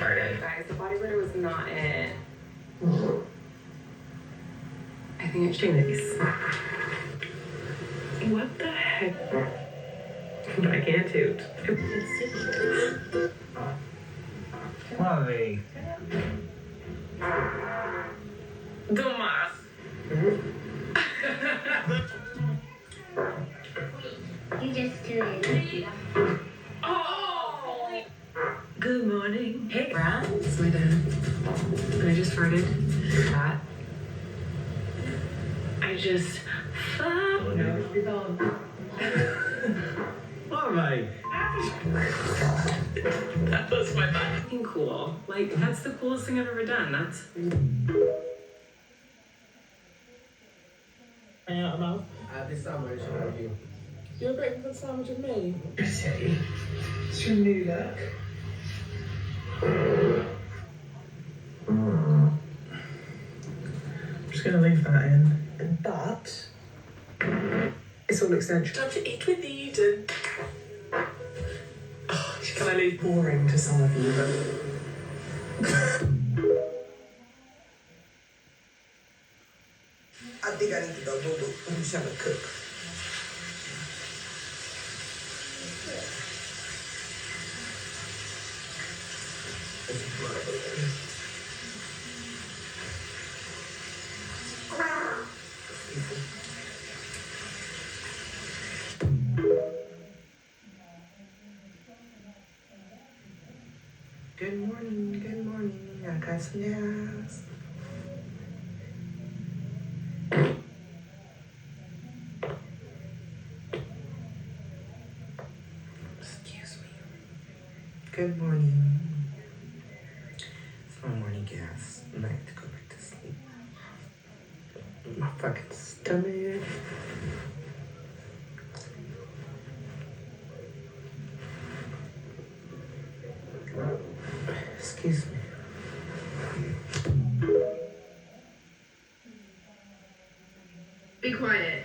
farted. Guys, the bodybuilder was not it. I think it's Chinese. What the heck? I can't toot. Chloe. Dumas. You just do it. Oh! Good morning. Hey, Brad. It's my dad. And I just farted. That. I just fucked. No, Chloe. that was my fucking cool. Like, that's the coolest thing I've ever done. That's. Out of mouth. This sandwich for you. You're a breakfast sandwich with me. Pretty. It's your new look. I'm just going to leave that in. But it's all extension. Time to eat with Eden. Oh, can I leave boring to some of you? I think I need to go boo-boo. I'm just trying to cook. Good morning, good morning. I got some gas. Excuse me. Good morning. It's my morning gas. I have to go back to sleep. My fucking stomach. Excuse me. Be quiet.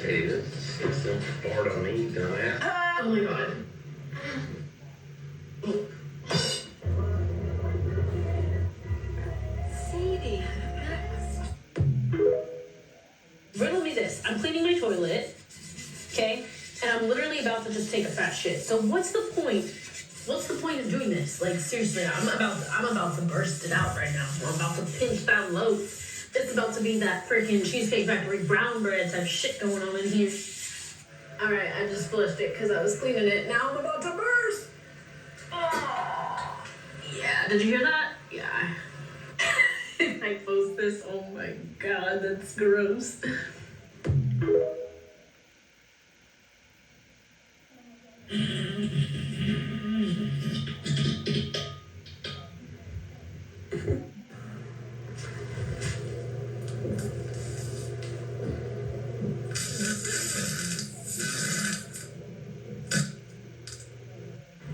Hey, this don't fart on me, dumbass. Oh my god. Sadie. Riddle me this. I'm cleaning my toilet, okay? And I'm literally about to just take a fat shit. So what's the point? What's the point of doing this? Like, seriously, I'm about to burst it out right now. I'm about to pinch that loaf. It's about to be that freaking Cheesecake Factory brown bread type shit going on in here. All right, I just flushed it because I was cleaning it. Now I'm about to burst. Oh, yeah. Did you hear that? Yeah. If I post this, oh my god, that's gross.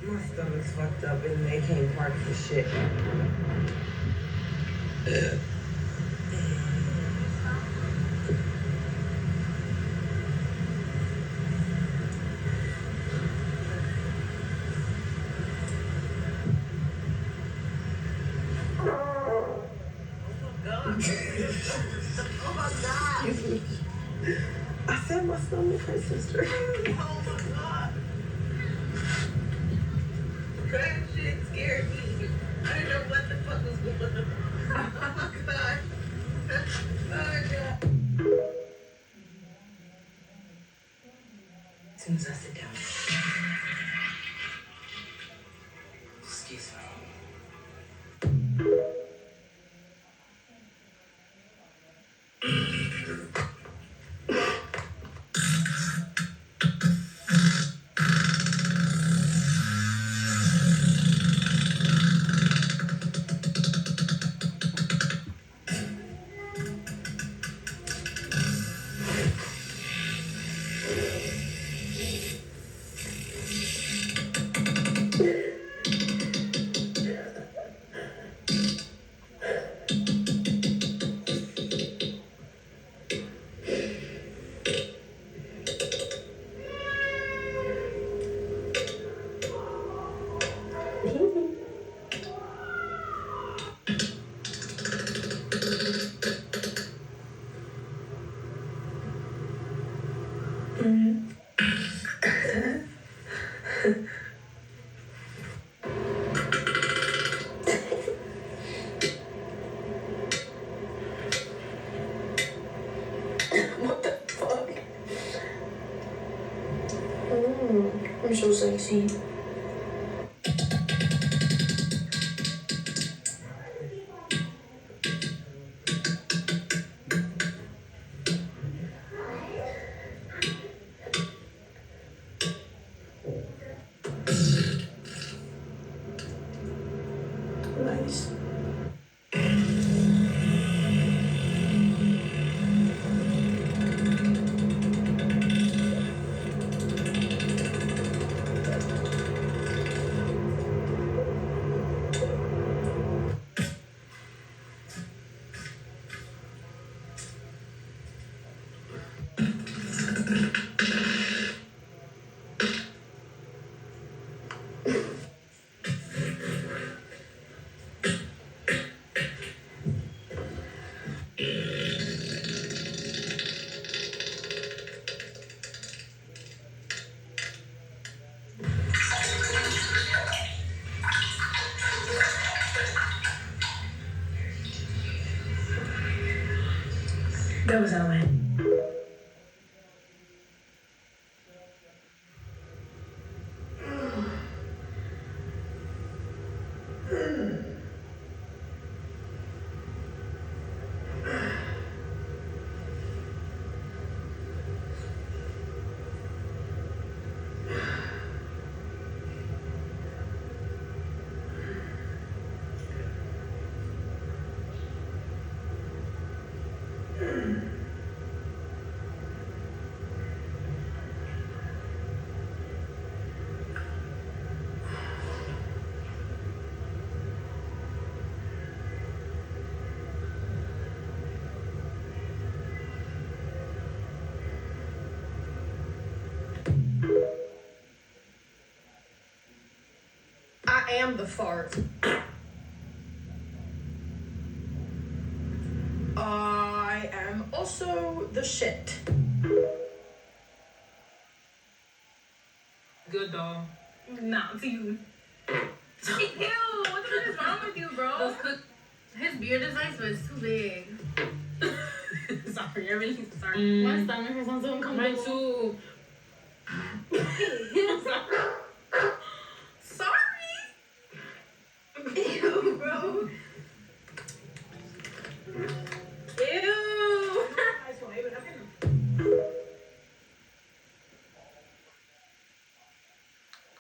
My stomach's fucked up and they can't park for shit. Oh my god! I said my stomach hurts, sister. Oh my god! That shit scared me. I didn't know what the fuck was going on. Oh my god. Oh my god. As soon as I sit down. Excuse me. so sexy. Nice. That was Owen. I am the fart. I am also the shit. Good though. Not to you. Ew, what the fuck is wrong with you, bro? His beard is nice, but it's too big. Sorry, I'm really sorry. My stomach hurts. I'm so uncomfortable. Mine too. I'm sorry.